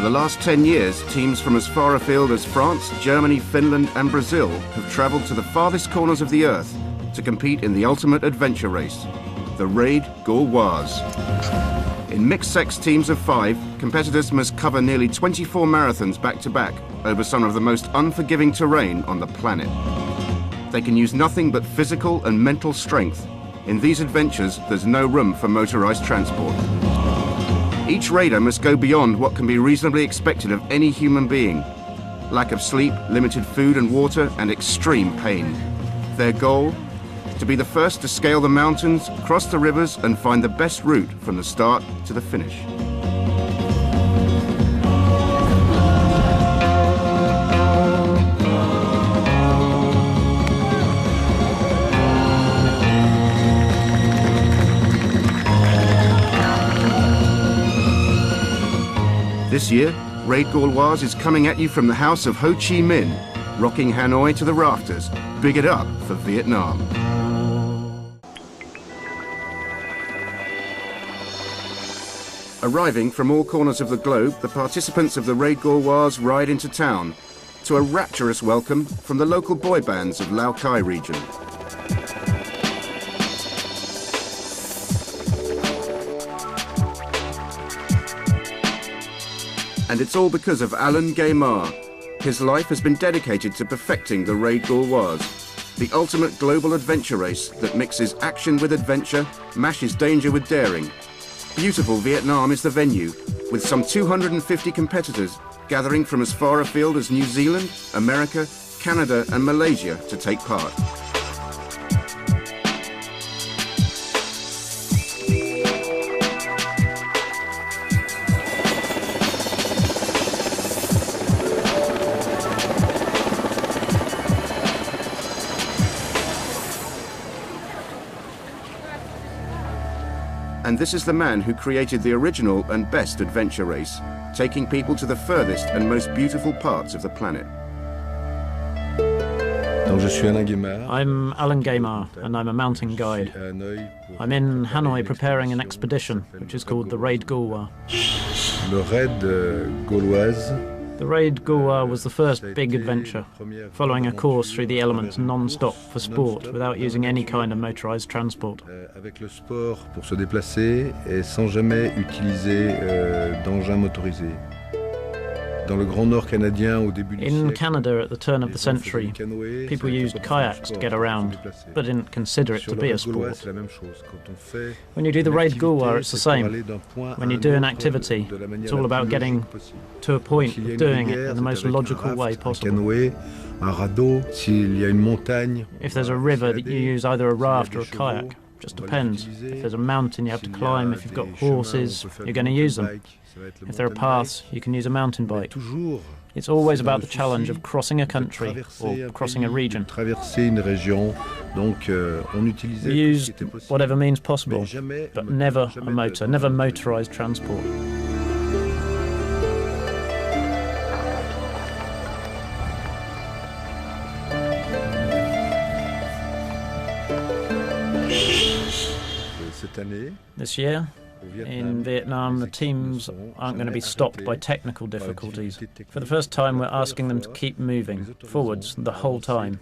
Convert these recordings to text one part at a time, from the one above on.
For the last 10 years, teams from as far afield as France, Germany, Finland and Brazil have travelled to the farthest corners of the Earth to compete in the ultimate adventure race, the Raid Gauloise. In mixed-sex teams of 5, competitors must cover nearly 24 marathons back-to-back over some of the most unforgiving terrain on the planet. They can use nothing but physical and mental strength. In these adventures, there's no room for motorised transport. Each raider must go beyond what can be reasonably expected of any human being. Lack of sleep, limited food and water, and extreme pain. Their goal? To be the first to scale the mountains, cross the rivers, and find the best route from the start to the finish. This year, Raid Gauloise is coming at you from the house of Ho Chi Minh, rocking Hanoi to the rafters, big it up for Vietnam. Arriving from all corners of the globe, the participants of the Raid Gauloise ride into town to a rapturous welcome from the local boy bands of Lao Cai region. And it's all because of Alain Gaimard. His life has been dedicated to perfecting the Raid Gauloise, the ultimate global adventure race that mixes action with adventure, mashes danger with daring. Beautiful Vietnam is the venue, with some 250 competitors gathering from as far afield as New Zealand, America, Canada and Malaysia to take part. And this is the man who created the original and best adventure race, taking people to the furthest and most beautiful parts of the planet. I'm Alain Gaimard, and I'm a mountain guide. I'm in Hanoi preparing an expedition, which is called the Raid Gauloise. The Raid Gauloise was the first big adventure, following a course through the elements non-stop for sport without using any kind of motorised transport. Avec le sport pour se déplacer et sans jamais utiliser d'engins motorisés. In Canada at the turn of the century, people used kayaks to get around, but didn't consider it to be a sport. When you do the Raid Gauloise, it's the same. When you do an activity, it's all about getting to a point of doing it in the most logical way possible. If there's a river, that you use either a raft or a kayak. Just depends. If there's a mountain you have to climb, if you've got horses, you're going to use them. If there are paths, you can use a mountain bike. It's always about the challenge of crossing a country or crossing a region. We used whatever means possible, but never a motor, never motorised transport. This year, in Vietnam, the teams aren't going to be stopped by technical difficulties. For the first time, we're asking them to keep moving forwards the whole time,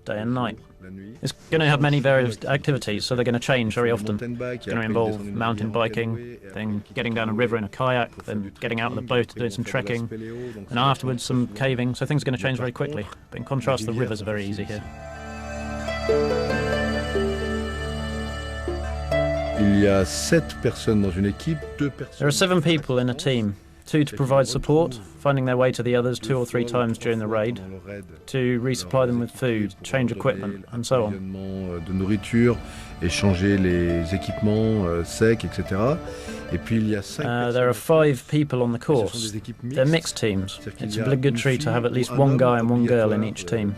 day and night. It's going to have many various activities, so they're going to change very often. It's going to involve mountain biking, then getting down a river in a kayak, then getting out on the boat and doing some trekking, and afterwards some caving, so things are going to change very quickly. But in contrast, the rivers are very easy here. There are 7 people in a team, 2 to provide support, finding their way to the others 2 or 3 times during the raid, to resupply them with food, change equipment, and so on. There are 5 people on the course. They're mixed teams. It's obligatory to have at least 1 guy and 1 girl in each team.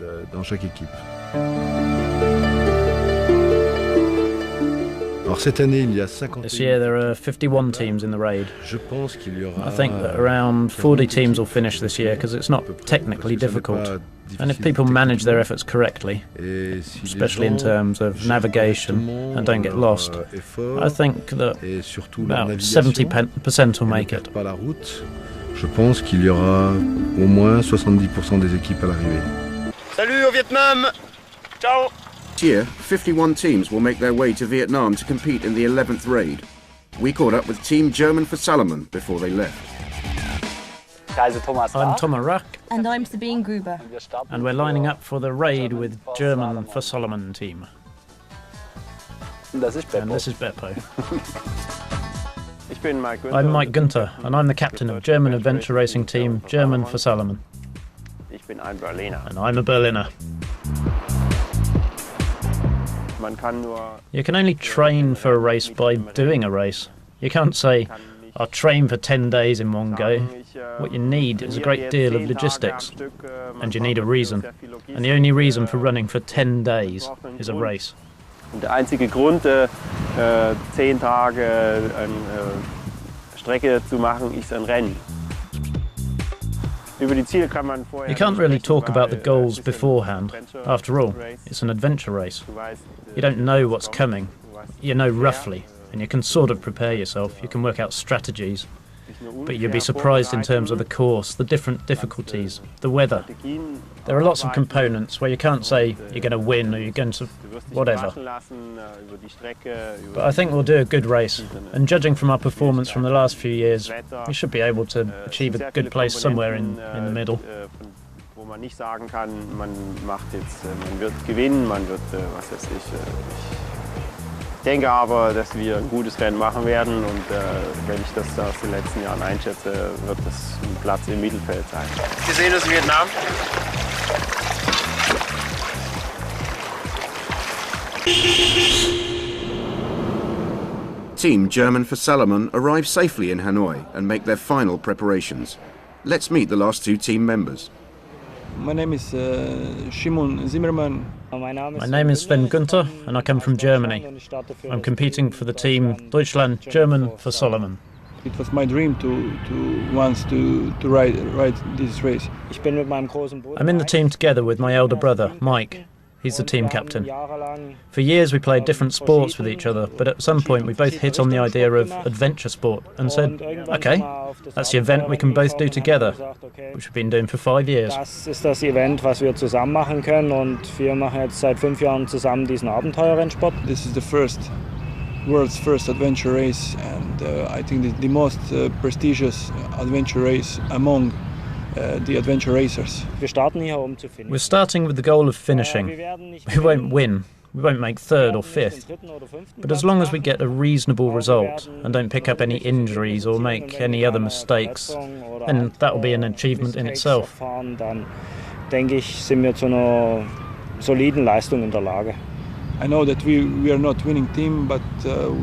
This year there are 51 teams in the raid. I think that around 40 teams will finish this year because it's not technically difficult. And if people manage their efforts correctly, especially in terms of navigation and don't get lost, I think that about 70% will make it. Je pense qu'il y aura au moins 70% des équipes à l'arrivée. Salut au Vietnam! Ciao! This year, 51 teams will make their way to Vietnam to compete in the 11th raid. We caught up with Team German for Salomon before they left. I'm Thomas Ruck, And I'm Sabine Gruber. and we're lining up for the raid with German for Solomon team. And this is Beppo. I'm Mike Günther, and I'm the captain of German adventure racing team German for Salomon. And I'm a Berliner. You can only train for a race by doing a race. You can't say, I'll train for 10 days in one go. What you need is a great deal of logistics, and you need a reason. And the only reason for running for 10 days is a race. Der einzige Grund, 10 Tage eine Strecke zu machen, ist ein Rennen. You can't really talk about the goals beforehand. After all, it's an adventure race. You don't know what's coming. You know roughly, and you can sort of prepare yourself. You can work out strategies. But you'll be surprised in terms of the course, the different difficulties, the weather. There are lots of components where you can't say you're going to win or you're going to whatever. But I think we'll do a good race, and judging from our performance from the last few years, we should be able to achieve a good place somewhere in the middle. Wo man nicht sagen kann, man wird gewinnen, man wird was weiß ich. Ich denke aber, dass wir ein gutes Rennen machen werden, und wenn ich das aus den letzten Jahren einschätze, wird das ein Platz im Mittelfeld sein. Wir sehen uns in Vietnam. Team German for Salomon arrive safely in Hanoi and make their final preparations. Let's meet the last two team members. My name is Shimon Zimmermann. My name is Sven Günther, and I come from Germany. I'm competing for the team Deutschland German for Solomon. It was my dream to ride this race. I'm in the team together with my elder brother, Mike. He's the team captain. For years we played different sports with each other, but at some point we both hit on the idea of adventure sport and said, okay, that's the event we can both do together, which we've been doing for 5 years. Das ist das Event, was wir zusammen machen können, und wir machen jetzt seit 5 Jahren zusammen diesen Abenteuerrennsport. This is the world's first adventure race, and I think the most prestigious adventure race among the adventure racers. Wir starten hier, zu finishen. We're starting with the goal of finishing. We won't win. We won't make 3rd or 5th. But as long as we get a reasonable result and don't pick up any injuries or make any other mistakes, then that will be an achievement in itself. Dann denke ich, sind wir zu einer soliden Leistung in der Lage. I know that we are not winning team, but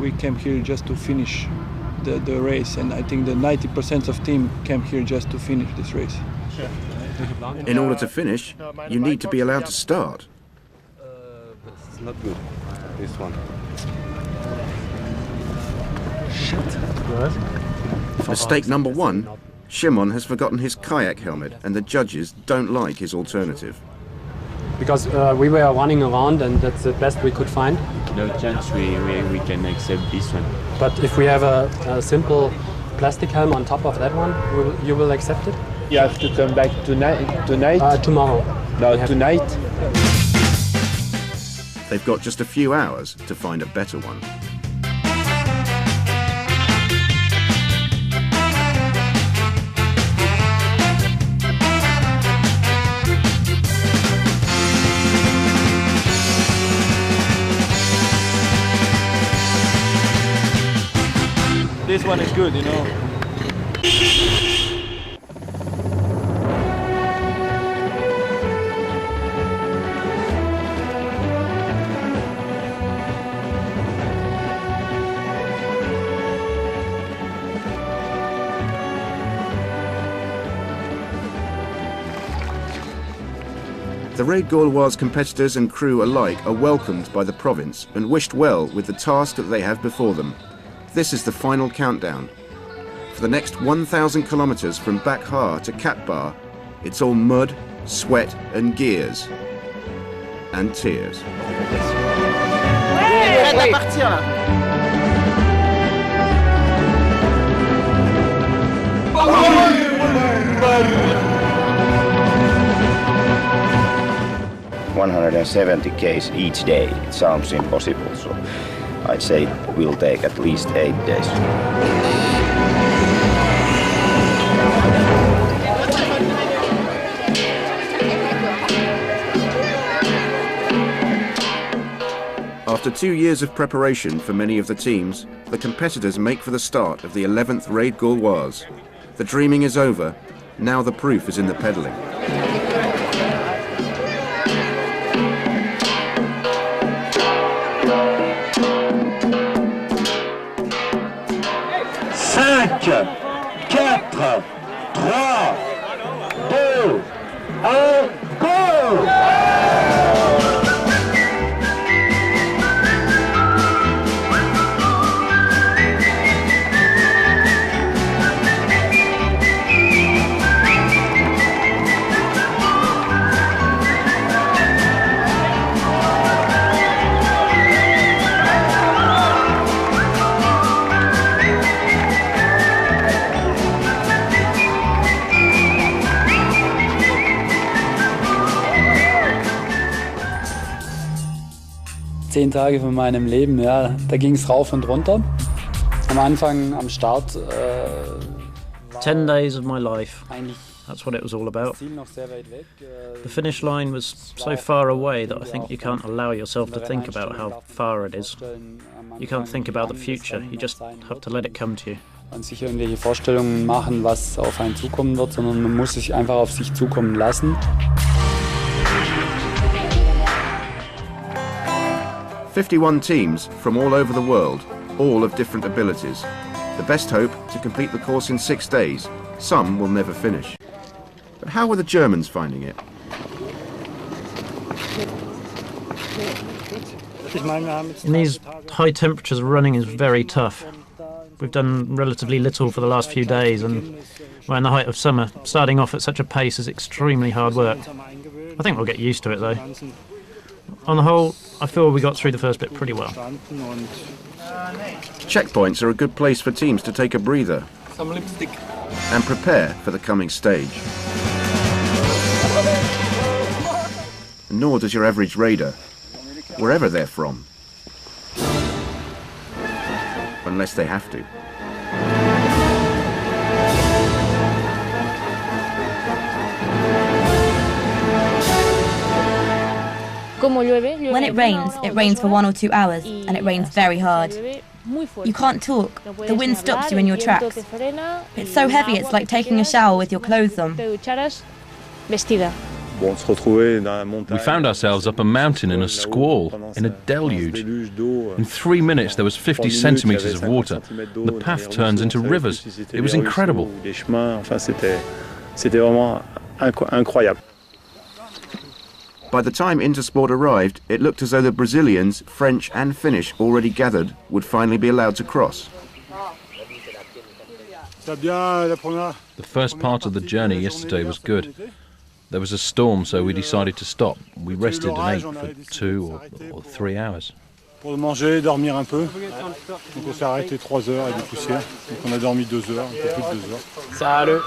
we came here just to finish the race, and I think that 90% of team came here just to finish this race. In order to finish, you need to be allowed to start. It's not good, this one. Mistake number 1, Shimon has forgotten his kayak helmet, and the judges don't like his alternative. Because we were running around, and that's the best we could find. No chance we can accept this one. But if we have a simple plastic helm on top of that one, you will accept it? You have to come back tonight? Tomorrow. No, tonight? They've got just a few hours to find a better one. This one is good, you know. The Raid Gauloise competitors and crew alike are welcomed by the province and wished well with the task that they have before them. This is the final countdown. For the next 1,000 kilometers from Bac Ha to Cat Bar, it's all mud, sweat and gears. And tears. Ouais, 170 k's each day. It sounds impossible, so I'd say it will take at least 8 days. After 2 years of preparation for many of the teams, the competitors make for the start of the 11th Raid Gauloise. The dreaming is over, now the proof is in the pedalling. Zehn Tage von meinem Leben, ja, da ging es rauf und runter. Am Anfang, am Start. 10 days of my life. That's what it was all about. The finish line was so far away that I think you can't allow yourself to think about how far it is. You can't think about the future, you just have to let it come to you. Und sich irgendwelche Vorstellungen machen, was auf einen zukommen wird, sondern man muss sich einfach auf sich zukommen lassen. 51 teams from all over the world, all of different abilities. The best hope to complete the course in 6 days. Some will never finish. But how were the Germans finding it? In these high temperatures, running is very tough. We've done relatively little for the last few days, and we're in the height of summer. Starting off at such a pace is extremely hard work. I think we'll get used to it though. On the whole, I feel we got through the first bit pretty well. Checkpoints are a good place for teams to take a breather and prepare for the coming stage. Nor does your average raider, wherever they're from, unless they have to. When it rains for 1 or 2 hours, and it rains very hard. You can't talk, the wind stops you in your tracks. It's so heavy it's like taking a shower with your clothes on. We found ourselves up a mountain in a squall, in a deluge. In 3 minutes there was 50 centimetres of water. The path turns into rivers. It was incredible. By the time Intersport arrived, it looked as though the Brazilians, French and Finnish already gathered would finally be allowed to cross. The first part of the journey yesterday was good. There was a storm, so we decided to stop. We rested and ate for 2 or 3 hours. Pour manger, dormir un peu. Donc on s'est arrêté 3 heures et des poussières. Donc on a dormi 2 heures, un peu plus de 2 heures. Salut.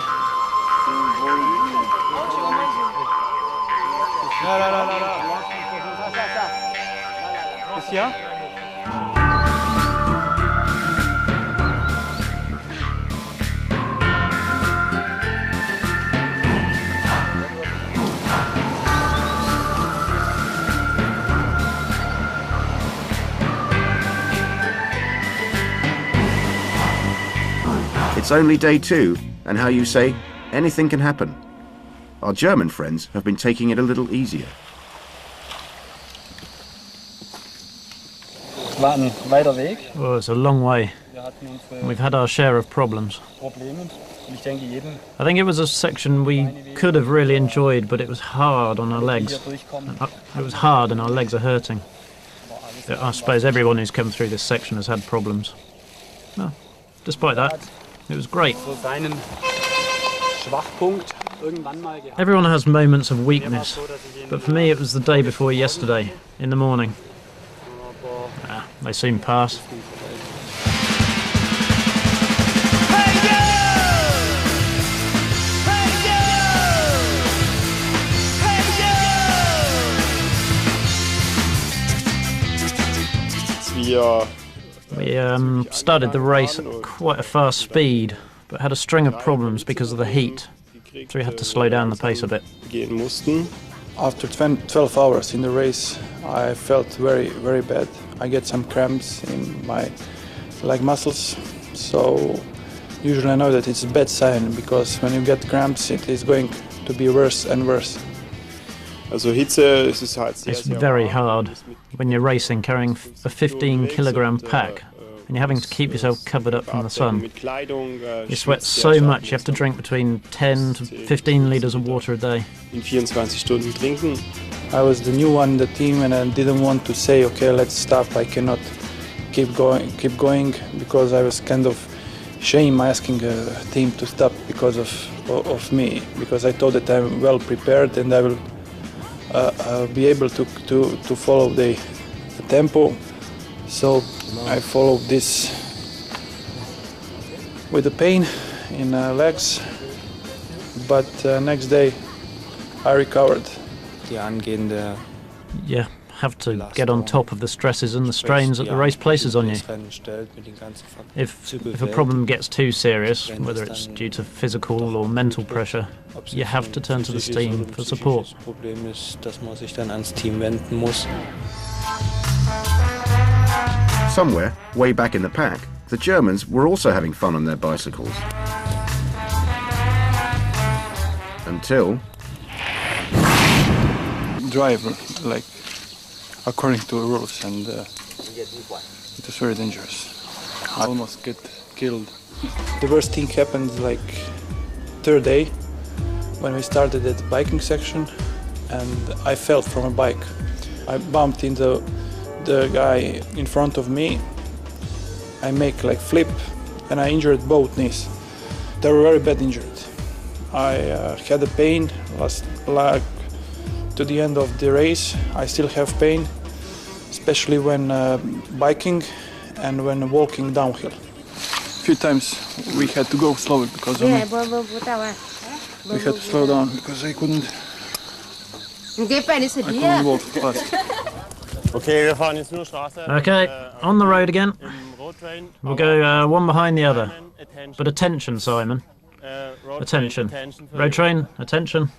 Qu'est-ce qu'il y a? It's only day 2, and how you say, anything can happen. Our German friends have been taking it a little easier. Well, it's a long way. We've had our share of problems. I think it was a section we could have really enjoyed, but it was hard on our legs. It was hard and our legs are hurting. I suppose everyone who's come through this section has had problems. Well, despite that, it was great. Everyone has moments of weakness, but for me it was the day before yesterday, in the morning. They soon pass. We started the race at quite a fast speed, but had a string of problems because of the heat, so we had to slow down the pace a bit. After 12 hours in the race, I felt very, very bad. I get some cramps in my leg muscles, so usually I know that it's a bad sign, because when you get cramps, it is going to be worse and worse. It's very hard when you're racing carrying a 15-kilogram pack and you're having to keep yourself covered up from the sun. You sweat so much you have to drink between 10 to 15 litres of water a day. I was the new one in the team and I didn't want to say, okay, let's stop, I cannot keep going, because I was kind of shame asking a team to stop because of me, because I thought that I'm well prepared and I will be able to follow the tempo. So I followed this with the pain in legs, but next day I recovered. You have to get on top of the stresses and the strains that the race places on you. If a problem gets too serious, whether it's due to physical or mental pressure, you have to turn to the team for support. Somewhere, way back in the pack, the Germans were also having fun on their bicycles. Until... driver, like, according to the rules, and it was very dangerous. I almost get killed. The worst thing happened like third day, when we started at the biking section, and I fell from a bike. I bumped into the guy in front of me. I make like flip, and I injured both knees. They were very bad injured. I had a pain like to the end of the race. I still have pain, especially when biking and when walking downhill. A few times we had to go slower because of me. We had to slow down because I couldn't walk fast. Okay, on the road again. We'll go one behind the other. But attention, Simon. Attention. Road train, attention.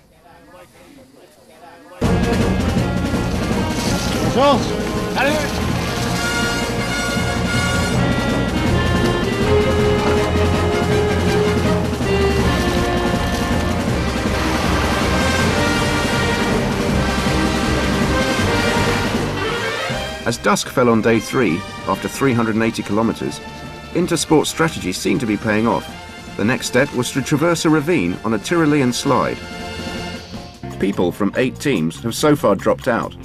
As dusk fell on day 3, after 380 kilometres, Intersport strategy seemed to be paying off. The next step was to traverse a ravine on a Tyrolean slide. People from 8 teams have so far dropped out.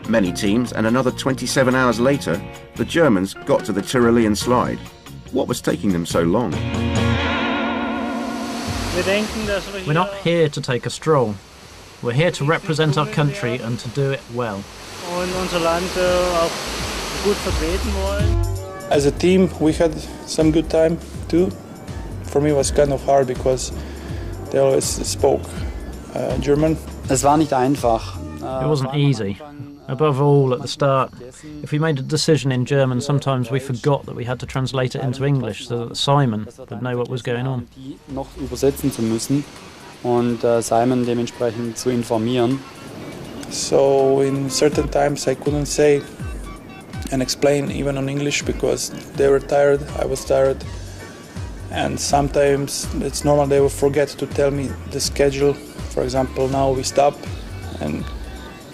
Many teams, and another 27 hours later, the Germans got to the Tyrolean slide. What was taking them so long? We're not here to take a stroll. We're here to represent our country and to do it well. As a team, we had some good time too. For me, it was kind of hard because they always spoke German. Es war nicht einfach. It wasn't easy. Above all, at the start, if we made a decision in German, sometimes we forgot that we had to translate it into English so that Simon would know what was going on. Noch übersetzen zu müssen und Simon dementsprechend zu informieren. So in certain times I couldn't say and explain even on English because they were tired, I was tired. And sometimes it's normal they will forget to tell me the schedule. For example, now we stop and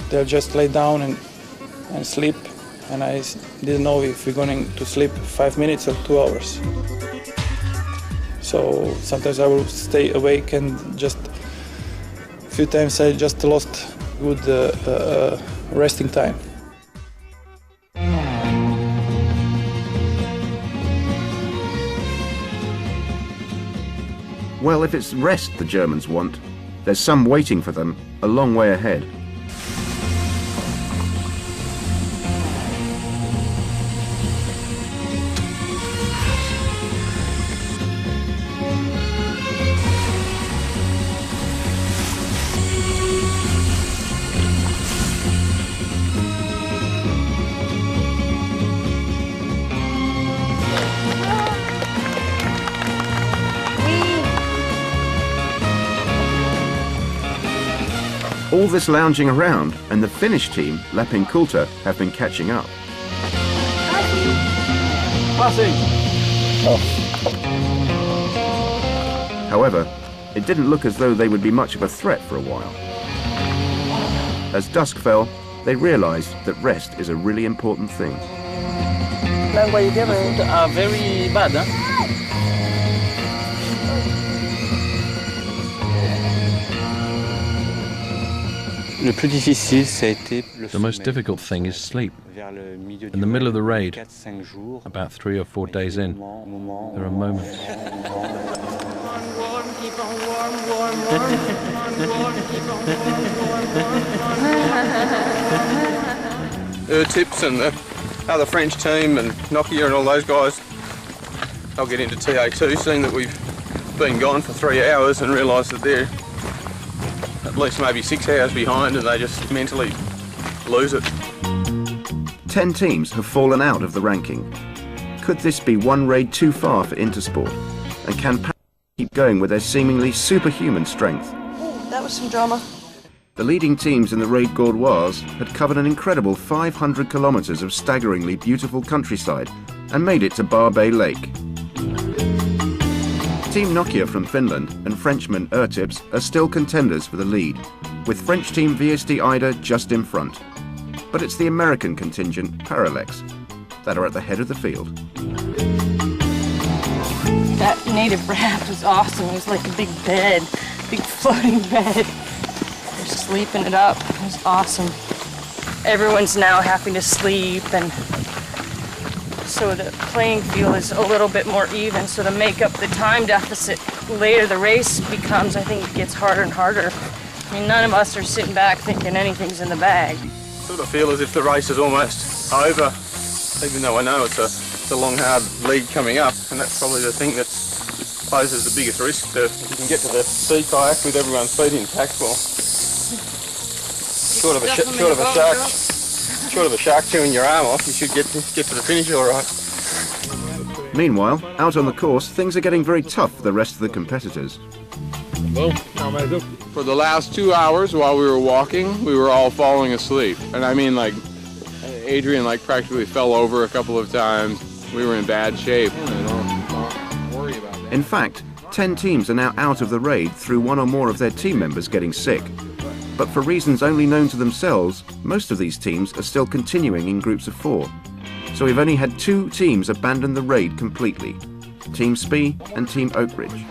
they'll just lay down and sleep. And I didn't know if we're going to sleep 5 minutes or 2 hours. So sometimes I will stay awake and just a few times I just lost good resting time. Well, if it's rest the Germans want, there's some waiting for them a long way ahead. All this lounging around and the Finnish team, Lapin Kulta, have been catching up. However, it didn't look as though they would be much of a threat for a while. As dusk fell, they realized that rest is a really important thing. The food are very bad, huh? The most difficult thing is sleep. In the middle of the raid, about 3 or 4 days in, there are moments. Tips and the other French team and Nokia and all those guys, they'll get into TA2, seeing that we've been gone for 3 hours and realise that they're at least maybe 6 hours behind and they just mentally lose it. 10 teams have fallen out of the ranking. Could this be one raid too far for Intersport? And can Paris keep going with their seemingly superhuman strength? Ooh, that was some drama. The leading teams in the raid Gauloise had covered an incredible 500 kilometres of staggeringly beautiful countryside and made it to Barbet Lake. Team Nokia from Finland and Frenchman Urtips are still contenders for the lead, with French team VSD Ida just in front. But it's the American contingent, Parallax, that are at the head of the field. That native raft was awesome. It was like a big bed, big floating bed. They're sleeping it up. It was awesome. Everyone's now having to sleep, and so the playing field is a little bit more even. So to make up the time deficit later, the race becomes, I think, it gets harder and harder. I mean, none of us are sitting back thinking anything's in the bag. Sort of feel as if the race is almost over, even though I know it's a long, hard lead coming up, and that's probably the thing that poses the biggest risk. If you can get to the sea kayak with everyone's feet intact, well, short of a shark chewing your arm off, you should get to the finish all right. Meanwhile, out on the course, things are getting very tough for the rest of the competitors. For the last 2 hours while we were walking, we were all falling asleep. And I mean, like, Adrian practically fell over a couple of times. We were in bad shape. Don't worry about that. In fact, 10 teams are now out of the raid through one or more of their team members getting sick. But for reasons only known to themselves, most of these teams are still continuing in groups of 4. So we've only had 2 teams abandon the raid completely, Team Spee and Team Oak Ridge.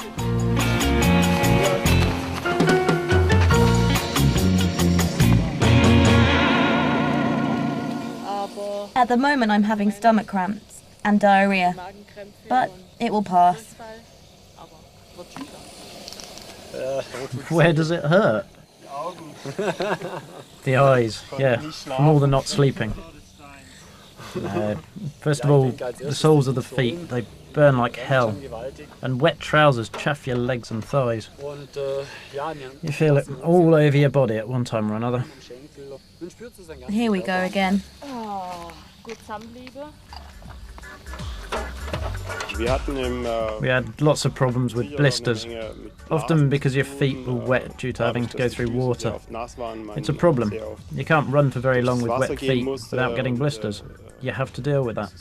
At the moment I'm having stomach cramps and diarrhea, but it will pass. Where does it hurt? The eyes, yeah, from all the not sleeping. First of all, the soles of the feet, they burn like hell, and wet trousers chafe your legs and thighs. You feel it all over your body at one time or another. Here we go again. We had lots of problems with blisters, often because your feet were wet due to having to go through water. It's a problem. You can't run for very long with wet feet without getting blisters. You have to deal with that.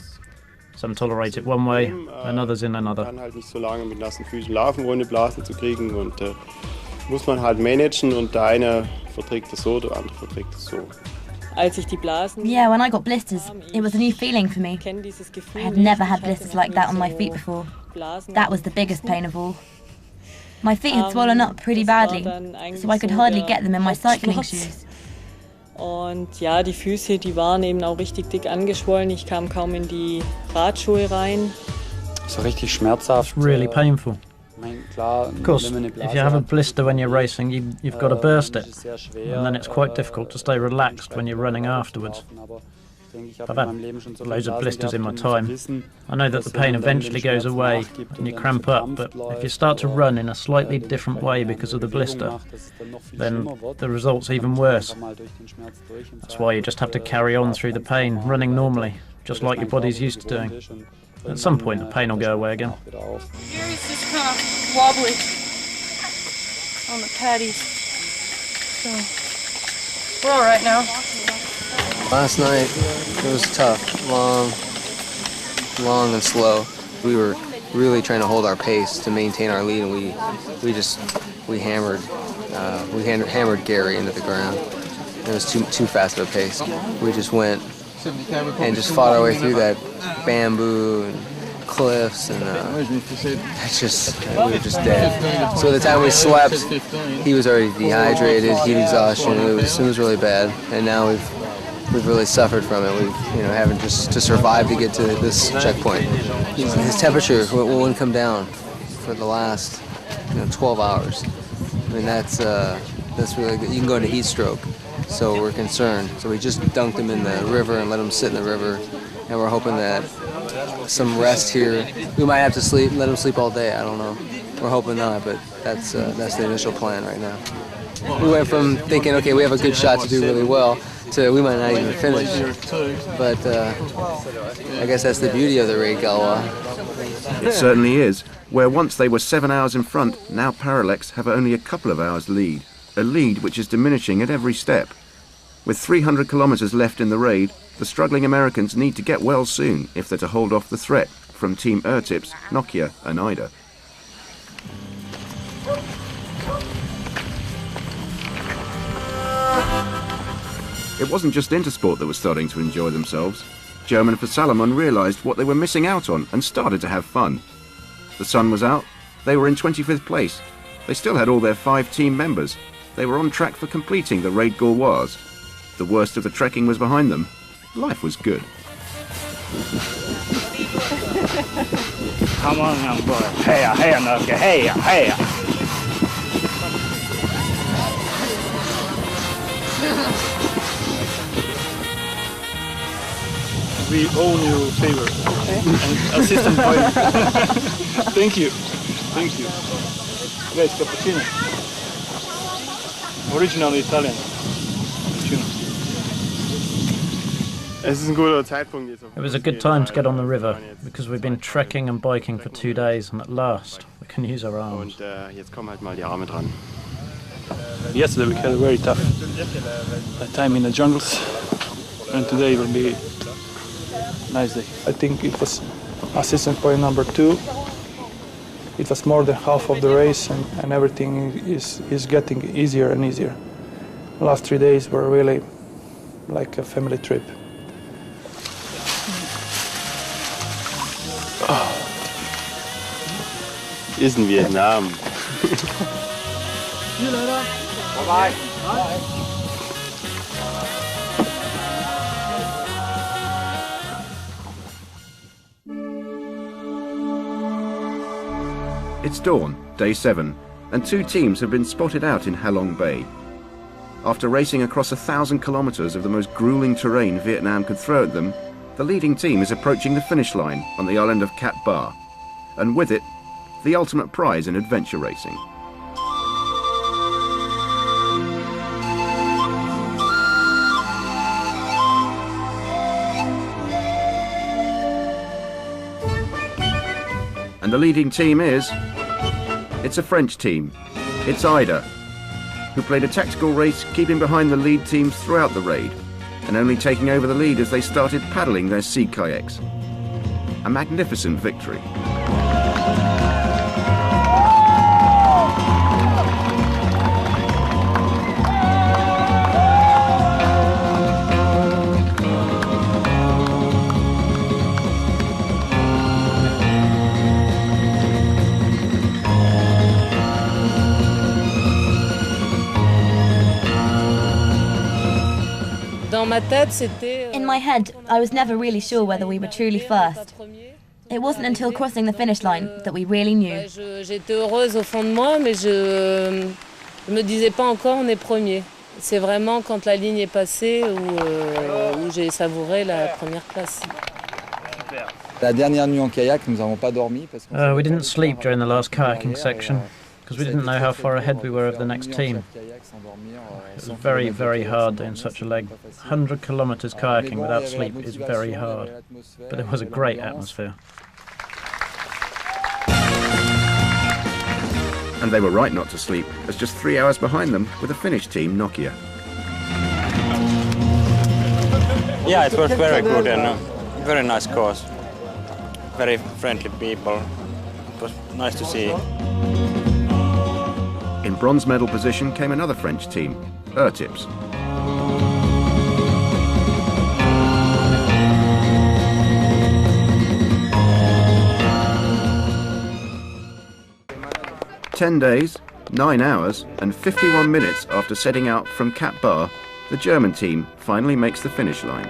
Some tolerate it one way, and others in another. Muss man halt managen und der eine verträgt es so, der andere verträgt es so. Yeah, when I got blisters, it was a new feeling for me. I had never had blisters like that on my feet before. That was the biggest pain of all. My feet had swollen up pretty badly, so I could hardly get them in my cycling shoes. Und ja, die Füße, die waren eben auch richtig dick angeschwollen. Ich kam kaum in die Radschuhe rein. So richtig schmerzhaft. It's really painful. Of course, if you have a blister when you're racing, you've got to burst it, and then it's quite difficult to stay relaxed when you're running afterwards. I've had loads of blisters in my time. I know that the pain eventually goes away and you cramp up, but if you start to run in a slightly different way because of the blister, then the result's even worse. That's why you just have to carry on through the pain, running normally, just like your body's used to doing. At some point the pain will go away again. Here is just kind of wobbly on the patties. So We're all right now. Last night, it was tough, long and slow. We were really trying to hold our pace to maintain our lead, and we hammered Gary into the ground. It was too fast of a pace. We just went and just fought our way through that bamboo and cliffs, and we were just dead. So by the time we slept, he was already dehydrated, heat exhaustion. It was really bad, and now we've really suffered from it. We've having just to survive to get to this checkpoint. His temperature wouldn't come down for the last 12 hours. I mean that's really good. You can go into heat stroke. So we're concerned. So we just dunked him in the river and let him sit in the river, and we're hoping that some rest here. We might have to let him sleep all day. I don't know. We're hoping not, but that's the initial plan right now. We went from thinking, okay, we have a good shot to do really well, to we might not even finish. But I guess that's the beauty of the raid Gauloise. It certainly is. Where once they were 7 hours in front, now Parallax have only a couple of hours lead. A lead which is diminishing at every step. With 300 kilometers left in the raid, the struggling Americans need to get well soon if they're to hold off the threat from Team Ertips, Nokia and Ida. It wasn't just Intersport that was starting to enjoy themselves. German for Salomon realised what they were missing out on and started to have fun. The sun was out, they were in 25th place. They still had all their 5 team members. They were on track for completing the raid Gauloise. The worst of the trekking was behind them. Life was good. Come on, young boy. Hey, Nokia. Hey. We owe you a favor. And assistant pilot. Thank you. Guys, cappuccino. Original Italian. It was a good time to get on the river, because we've been trekking and biking for 2 days, and at last we can use our arms. Yesterday we had a very tough time in the jungles, and today will be a nice day. I think it was assistant point number 2. It was more than half of the race, and everything is getting easier and easier. The last 3 days were really like a family trip. Ist in Vietnam. Bye. It's dawn, day 7, and 2 teams have been spotted out in Halong Bay. After racing across 1,000 kilometers of the most grueling terrain Vietnam could throw at them, the leading team is approaching the finish line on the island of Cat Ba, and with it, the ultimate prize in adventure racing. And the leading team is... it's a French team. It's Ida, who played a tactical race, keeping behind the lead teams throughout the raid, and only taking over the lead as they started paddling their sea kayaks. A magnificent victory. In my head, I was never really sure whether we were truly first. It wasn't until crossing the finish line that we really knew. J'étais heureuse au fond de moi, mais je me disais pas encore on est premier. C'est vraiment quand la ligne est passée où j'ai savouré la première place. La dernière nuit en kayak, nous n'avons pas dormi parce que we didn't sleep during the last kayaking section, because we didn't know how far ahead we were of the next team. It was very, very hard doing such a leg. 100 kilometers kayaking without sleep is very hard, but it was a great atmosphere. And they were right not to sleep, as just 3 hours behind them were the Finnish team Nokia. Yeah, it was very good and very nice course. Very friendly people. It was nice to see. In bronze medal position came another French team, Urtips. "10 days, 9 hours and 51 minutes after setting out from Cap Bar, the German team finally makes the finish line.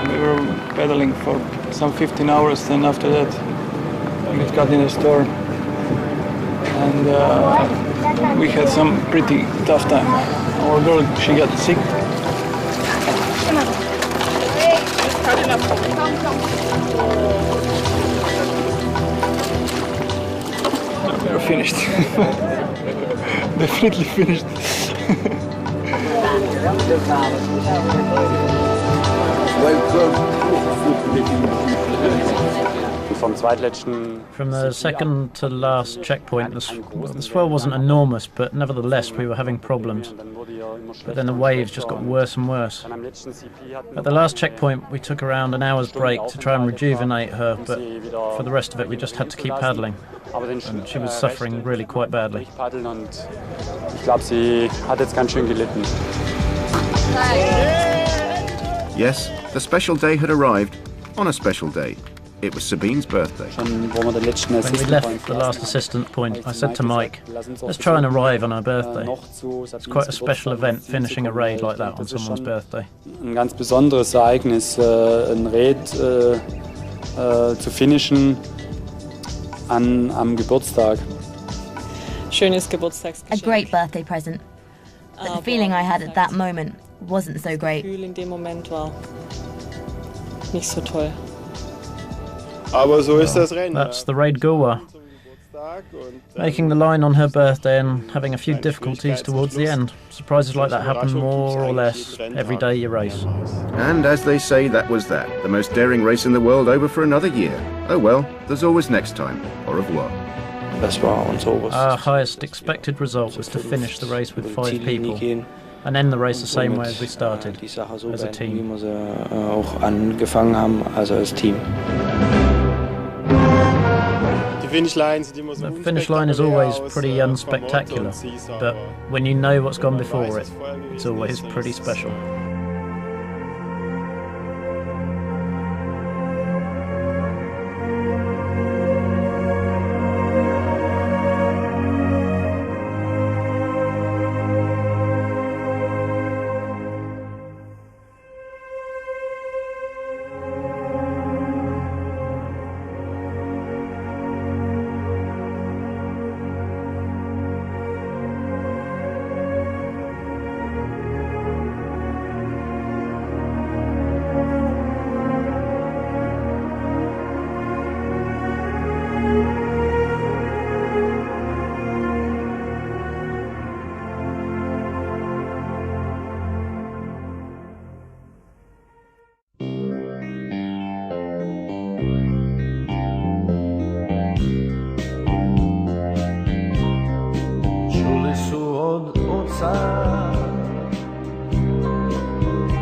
We were pedaling for some 15 hours, and after that we got in a storm. And we had some pretty tough time. Our girl, she got sick. We are finished. Definitely finished. From the second to last checkpoint, the swell wasn't enormous, but nevertheless we were having problems. But then the waves just got worse and worse. At the last checkpoint we took around an hour's break to try and rejuvenate her, but for the rest of it we just had to keep paddling. And she was suffering really quite badly. Yes, the special day had arrived on a special day. It was Sabine's birthday. When we left the last assistant point, I said to Mike, let's try and arrive on her birthday. It's quite a special event, finishing a raid like that on someone's birthday. Ein ganz besonderes Ereignis, ein Raid zu finishen am Geburtstag. A great birthday present. But the feeling I had at that moment wasn't so great. That's the raid Gauloise. Making the line on her birthday and having a few difficulties towards the end. Surprises like that happen more or less every day you race. And as they say, that was that. The most daring race in the world over for another year. Oh well, there's always next time. Au revoir. Our highest expected result was to finish the race with 5 people and end the race the same way as we started, as a team. The finish line is always pretty unspectacular, but when you know what's gone before it, it's always pretty special.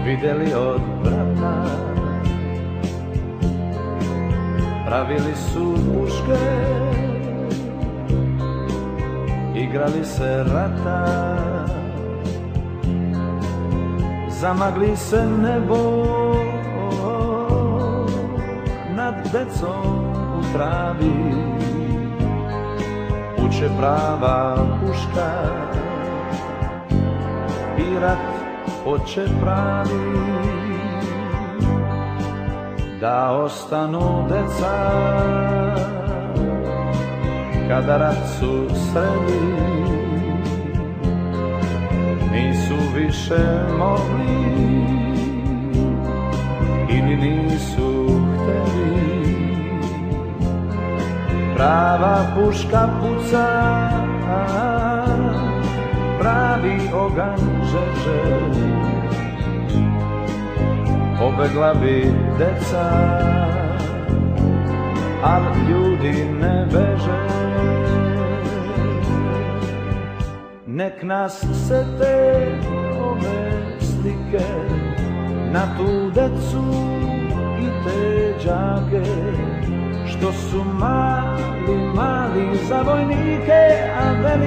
Videli od brata, pravili su puške, igrali se rata, zamagli se nebo nad decom u travi, uče prava puška i rat hoće pravi da ostanu deca kada rat su sreli, nisu više mogli ili nisu hteli. Prava puška puca, pravi oganj žeže, pobegla bi deca, al ljudi ne beže. Nek nas se te ove slike na tu decu i te đake što su mali za vojnike, a veliki